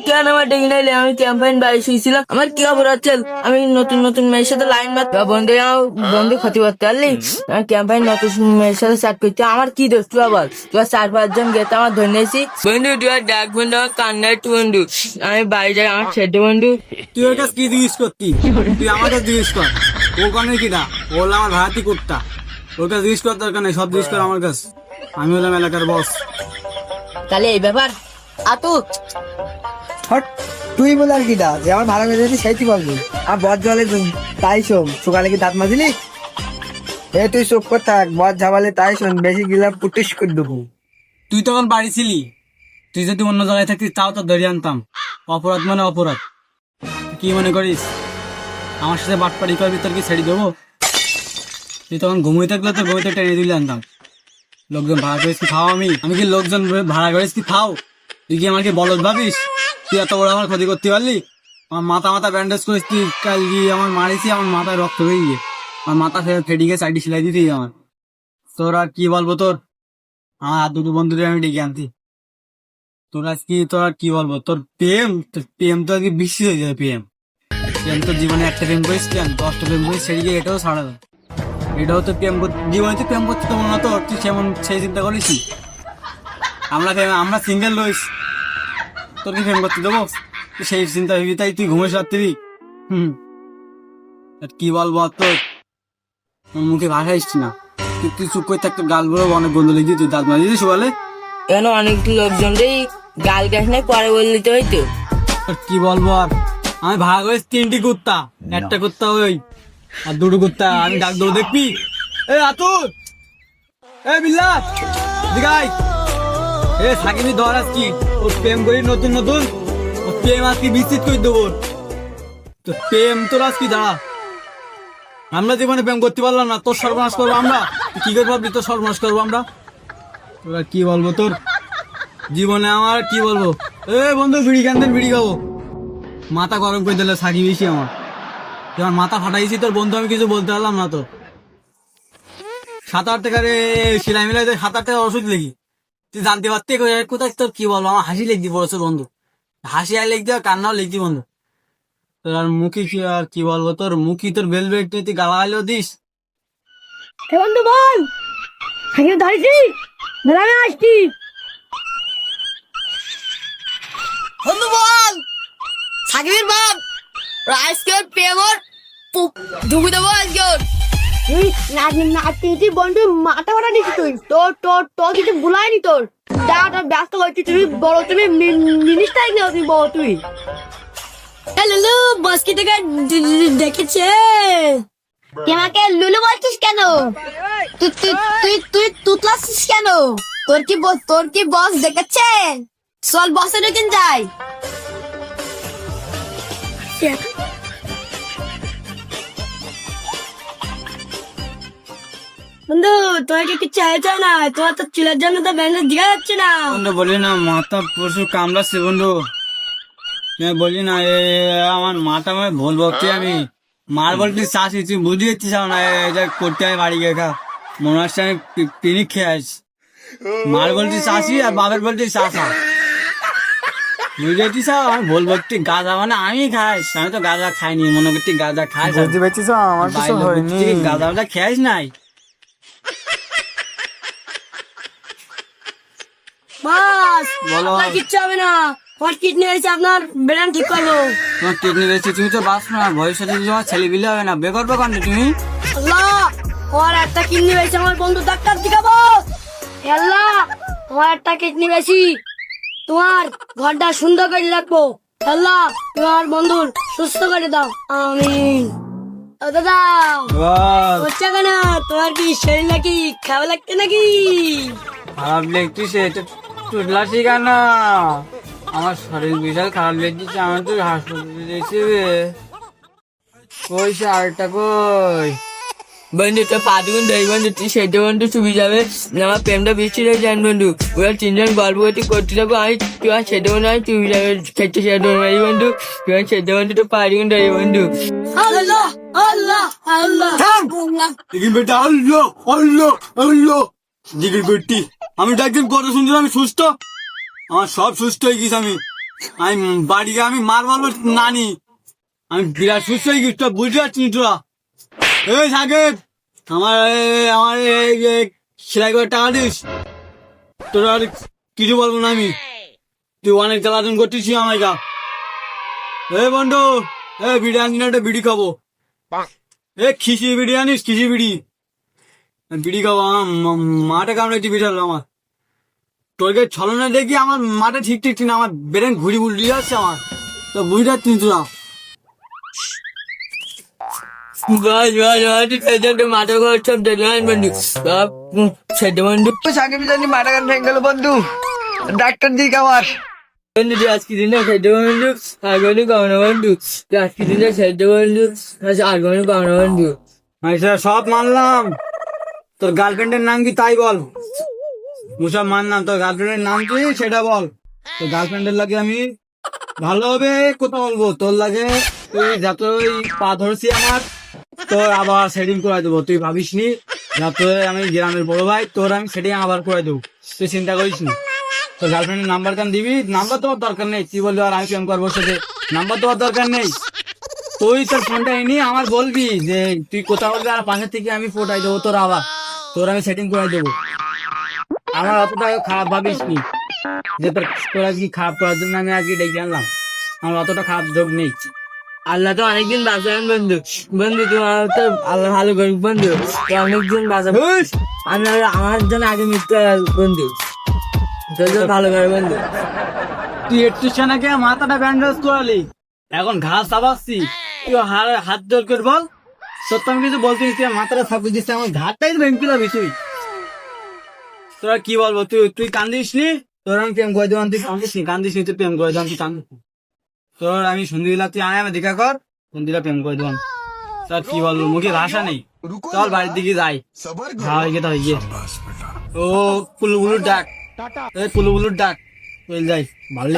কেন আমার ডেকে নাইলে? আমি ক্যাম্পাইন বাড়ি শুয়েছিলাম। আমার কি অপরাধ ছিল? আমি নতুন নতুন মেয়ের সাথে লাইন মারতে বন্ধু বন্ধু ক্ষতি করতে পারলি? আমি ক্যাম্পাইন নতুন মেয়ের সাথে চ্যাট করতে আমার কি দোষ? তুই বল। তুই 4-5 জন গেতে আমার ধরে নিয়েছি বন্ধু। তুই আর ডাক বন্ধু, আমার কান্না একটু বন্ধু। আমি বাড়ি যাই, আমার ছেড়ে বন্ধু। তুই ওর কাছে কি জিজ্ঞেস করতি? তুই আমার কাছে জিজ্ঞেস কর। ও কানে কিনা? ও হলো আমার ভাড়াতি কুত্তা। ওর কাছে জিজ্ঞেস করার দরকার নেই, সব জিজ্ঞেস কর আমার কাছে। আমি হলাম এলাকার বস। তাহলে এই ব্যাপার আতু হট, তুই বলে আর কিটা যে আমার ভালো করে যদি সেইটি বলবি। আর বদ জলে তাই শোন, সকালে কি দাঁত মাজলি? তুই চোখ করে থাক, বদ ঝাবালে তাই শোন, বেশি গিলাম পুটিস করে দেবো। তুই তখন বাড়ি ছিলি। তুই যদি অন্য জায়গায় থাকতিস তাও তো ধরে আনতাম। অপরাধ মানে অপরাধ। তুই কি মনে করিস আমার সাথে বাটপাড়ি করবি তোর কি ছেড়ে দেবো? তুই তখন ঘুমিয়ে থাকলে তো ঘুমিয়ে টেনে দিলে আনতাম। লোকজন ভাড়া করিস কি খাও? আমি কি লোকজন ভাড়া করিস কি খাও? তুই কি আমাকে বলদ ভাবিস? তুই এত বড় আমার ক্ষতি করতে পারলি? আমার মাথা ব্যান্ডেজ করিস তুই। কাল গিয়ে আমার মারিছি, আমার মাথায় রক্ত বেরিয়ে আমার মাথা ফেটে গিয়ে সাইডে সেলাই দিতেই আমার। তোর আর কি বলবো? তোর আমার আর দুটো বন্ধুদের আমি ডেকে আনতি। তোর আর কি বলবো? তোর প্রেম তো আজকে বেশি হয়ে যাবে। প্রেম তো জীবনে একটা প্রেম করিস, 10টা প্রেম করিস, সেদিকে এটাও ছাড়া দেয়। এটাও তো জীবনে তুই প্রেম করতে তোমরা তো তুই সেমন সেই চিন্তা করিস। আমরা সিঙ্গেল রইস, তোর কি প্রেম করতে দেবো? তুই সেই চিন্তা ভেবি তাই তুই ঘুমিয়ে রাত্রি। আর কি বলবো? আর তোর মুখে ভাষা এসছি না। তুই চুপ করে থাকতো, গালগুলো অনেক গন্ধ লেগে তুই দাঁত মারি দিস বলে। কেন অনেক লোকজন গাল গ্যাস নাই পরে বলে দিতে হইতো। আর কি বলবো? আর আমি ভাড়া করে 3টি কুত্তা, একটা কুত্তা ওই আর 2টো কুত্তা আমি ডাক দেবো, দেখবি? এ আতুর, এ বিল্লাত, দিগাই, এ সাকিবি ধর আজকি। ও প্রেম করি নতুন নতুন, ও প্রেম আজকে বিচ্ছিত করে দেবো। তো প্রেম তোর আজকে দাঁড়া। আমরা জীবনে প্রেম করতে পারলাম না, তোর সর্বনাশ করবো আমরা। তুই কি করে ভাবলি তোর সর্বনাশ করবো আমরা? তোর আর কি বলবো? তোর জীবনে আমার কি বলবো? এ বন্ধু, বিড়ি কান্দেন, বিড়ি খাবো। মাথা গরম করে দিলে সাকি বেশি আমার। যখন মাথা ফাটাইছি তোর বন্ধু, আমি কিছু বলতে পারলাম না। তো 7-8 টাকা রে সেলাই মিলাই 7-8 টাকা ওষুধ লেগি। তুই জানতে পারতে কোথায়? তোর কি বলবো? আমার হাসি লেগদি পড়েছে বন্ধু, হাসি আর লেগদি আর কান্নাও লেগদি বন্ধু। তোর আর মুখে কি আর কি বলবো? তোর মুখি তোর বেলবেট তুই গালাগালিও দিস। বন্ধু বল, সাকিব ধরেছি, আমি আসছি। বন্ধু বল, সাকিবের বাপ আজকে প্রেমর ঢুকে দেবো আজকে। তুই নাচতে বন্ধু মাথা ফাটা দিচ্ছি তুই। তোর কিছু ভুলাইনি তোর। ব্যস্ত হয়েছি তুমি বড়, তুমি মিনিস্টার নেও, তুমি বড় তুই। লুলু বসকি থেকে দেখেছে। তুই আমাকে লুলু বলছিস কেন? তুই তুই তুই তুই তুতলাছিস কেন? তোর কি বস দেখেছে? চল বসে ঢুকিন যাই। বন্ধু তোমাকে কি চাইছে না? তোমার তো চুলের জন্য তো ব্যান্ডেজ দিঘা যাচ্ছে না। বন্ধু বলি না, মাথা প্রচুর কামড়াচ্ছে বন্ধু। বলি না, আমার মাথা মানে ভুল ভাবছি আমি। মার বলতে চাষি, তুই বুঝে যাচ্ছিস না এটা করতে আমি বাড়ি গিয়ে খা। মনে হচ্ছে আমি পিনিক খেয়ে আসছি। মার বলতে চাষি আর বাবার বলতে চাষা, বুঝে যাচ্ছিস? আমি ভুল ভক্তি গাঁজা মানে আমি খাইস, আমি তো গাঁজা খাইনি। মনে করছি গাঁজা খাইস, বুঝতে পারছিস আমার কিছু হয়নি। গাঁজা খেয়াস নাই। বাস বলো। আপনার কিচ্ছু হবে না, আমার কিডনি হয়েছে, আপনার ব্রেন ঠিক করবো। তোমার কিডনি বেশি, তুমি তো বাঁচ না। ভবিষ্যতে তোমার ছেলে বিলে হবে না, বেকার বেকার তুমি। আল্লাহ, আমার একটা কিডনি হয়েছে, আমার বন্ধু ডাক্তার দেখাবো। আল্লাহ, তোমার একটা কিডনি বেশি, তোমার ঘরটা সুন্দর করে রাখবো। আল্লাহ, তোমার বন্ধুর সুস্থ করে দাও, আমিন। ও দাদা, হচ্ছে কেন? তোমার কি শরীর নাকি খাওয়া লাগছে নাকি? খারাপ লেগতেছে, এটা টুটলাসি কেন? আমার শরীর বিশাল খারাপ লেগেছে, আমার তো হাসপাতালে যেতে হবে। কই সারটা কই? বন্ধু তো 5 গুণ দেয় বন্ধু, তুই সেটা বন্ধু চুপি যাবে। আমার প্রেমটা বৃষ্টি হয়ে যান বন্ধু। ওরা 3জন গল্প করতে থাকবো, আমি তুই আর সেটা বন্ধু আমি চুপি যাবে খেতে সেটা মারি বন্ধু। তুই আর সেটা বন্ধু তো 5 গুণ দেয় বন্ধু। আল্লাহ আল্লাহ আল্লাহ বেটা আল্লাহ আল্লাহ আল্লাহ জিগির বেটি, আমি একদিন কথা শুনছিলাম আমি সুস্থ, আমার সব সুস্থ হয়ে গেছি আমি। আমি বাড়ি গিয়ে আমি মার বলবো নানি আমি বিরাট সুস্থ হয়ে গেছি তোরা বুঝতে পারছি তোরা এই সাকিব আমার সেলাই করে টাকা দিস তোরা আর কিছু বলবো না আমি তুই অনেক জ্বালাতন করতেছি আমার গা বন্ধু বিড়ি আনি না একটা বিড়ি খাবো খিচি বিড়ি আনিস খিচি বিড়ি বিড়ি খাবো আমার মাঠে কামড়াইতে বিশাল আমার তোরকে ছলনা দেখি আমার মাঠে ঠিক ঠিক না আমার ব্রেন ঘুরি উল্টি যাচ্ছে আমার তো বুঝতে পারছি তোরা মাথা ঘর সব দেখলাম বন্ধু সেটা বন্ধু সাকিব জানি মাথা গান ভেঙে গেল বন্ধু ডাক্তার দিক আমার বন্ধু তুই আজকে দিনে সেটা বন্ধু আগুনে কামনা বন্ধু তুই আজকে দিনে সেটা বন্ধু আগুনে কামনা বন্ধু আচ্ছা সব মানলাম তোর গার্লফ্রেন্ডের নাম কি তাই বল মুসব মানলাম তোর গার্লফ্রেন্ডের নাম কি সেটা বল তোর গার্লফ্রেন্ডের লাগে আমি ভালোভাবে কথা বলবো তোর লাগে তুই যতই পা ধরছি আমার তোর আবার সেটিং করে দেবো তুই ভাবিস নি যাতে আমি গ্রামের বড় ভাই তোর আমি সেটিং আবার করে দেবো তুই চিন্তা করিস নি তোর গার্লফ্রেন্ডের নাম্বার কেন দিবি নাম্বার তোমার দরকার নেই তুই বলবি আর আমি প্রেম করবো সাথে নাম্বার তোমার দরকার নেই তুই তোর ফোনটা এনে আমার বলবি যে তুই কোথাও বলবি আর পাশে থেকে আমি ফোটাই দেবো তোর আবার তোর আমি সেটিং করে দেবো আমার অতটা খারাপ ভাবিস নি যে তোর আজকে খারাপ করার জন্য আমি আজকে ডেকে আনলাম আমার অতটা খারাপ যোগ নেই আল্লাহ তো অনেকদিন বাঁচাবেন বন্ধু বন্ধু তোমার তো আল্লাহ ভালো করুক বন্ধু তো অনেকদিন বাঁচাবো আমি আমার জন্য আগে মৃত্যু বন্ধু তোর জন্য ভালো করে বন্ধু তুই একটু সেনাকে মাথাটা ব্যান্ডেজ করালি এখন ঘাস চাবাচ্ছি তুই হাত জোর করে বল সত্য আমি কিছু বলতে তুই মাথাটা থাকতে দিচ্ছি আমার ঘাটটাই ভেঙে যাবি তুই তোরা কি বলবো তুই কান্দিস নি তোর আমি প্রেম করে দেবান তুই কান্দিস নি কান্দিস নি তুই প্রেম করে দেবান তুই কান্দিস তোর আমি সন্ধ্যেবেলা তুই আয় আমার দেখা কর সন্ধ্যেবেলা প্রেম করে দেবান স্যার কি বলবো মুখে ভাষা নেই চল বাড়ির দিকে যাই হয়ে গে হয়ে ও কুলুগুলুর ডাক কুলুগুলুর ডাক চল যাই ভালো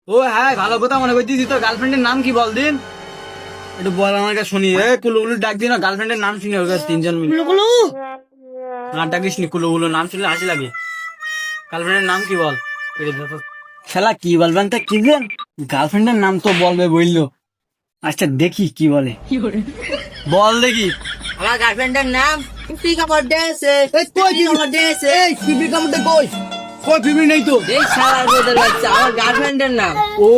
ও হ্যাঁ ভালো কথা মনে করছিস তোর গার্লফ্রেন্ডের নাম কি বল দিন একটু বল আমার কাছে শুনি কুলুগুলু ডাক দিন গার্লফ্রেন্ডের নাম শুনি ওর কাছে তিনজন মিলে আর ডাকিস নি কুলুগুলু নাম শুনলে হাসি লাগে গার্লফ্রেন্ডের নাম কি বল খেলা কি বলবেন তা কি বলেন গার্লফ্রেন্ডের নাম তো বলবে বললো আচ্ছা দেখি কি বলে বল দেখি আমার গার্লফ্রেন্ডের নাম পিকা বর্ডে আছে কই ফিবি নেই তো এই শালার বদল বাচ্চা আমার গার্লফ্রেন্ডের নাম ও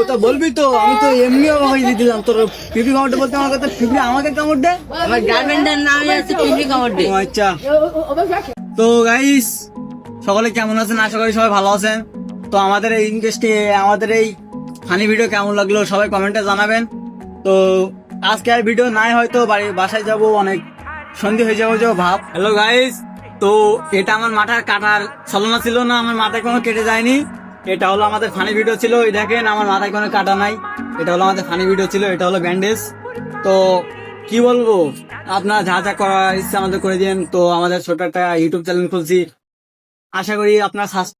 তা বলবি তো আমি তো এমনি অবাক হয়ে দিলাম তোর ফিবি কামড়ে বলতে আমার কথা ফিবি আমাকে কামড় দে আমার গার্লফ্রেন্ডের নাম আছে পিপি কামড়ে ও আচ্ছা তো গাইস সকলে কেমন আছেন আশা করি সবাই ভালো আছেন তো আমাদের এই ইনকেস্টে আমাদের এই ফানি ভিডিও কেমন লাগলো সবাই কমেন্টে জানাবেন তো আজকে আর ভিডিও নাই হয়তো বাসায় যাব অনেক সন্ধে হয়ে যাবো ভাব হ্যালো গাইস তো এটা আমার মাথার কাটার ছলনা ছিল না আমার মাথায় কোনো কেটে যায়নি এটা হলো আমাদের ফানি ভিডিও ছিল এই দেখেন আমার মাথায় কোনো কাটা নাই এটা হলো আমাদের ফানি ভিডিও ছিল এটা হলো ব্যান্ডেজ তো কি বলবো আপনারা যা যা করার ইচ্ছা আমাদের করে দিন তো আমাদের ছোট একটা ইউটিউব চ্যানেল খুলছি আশা করি আপনারা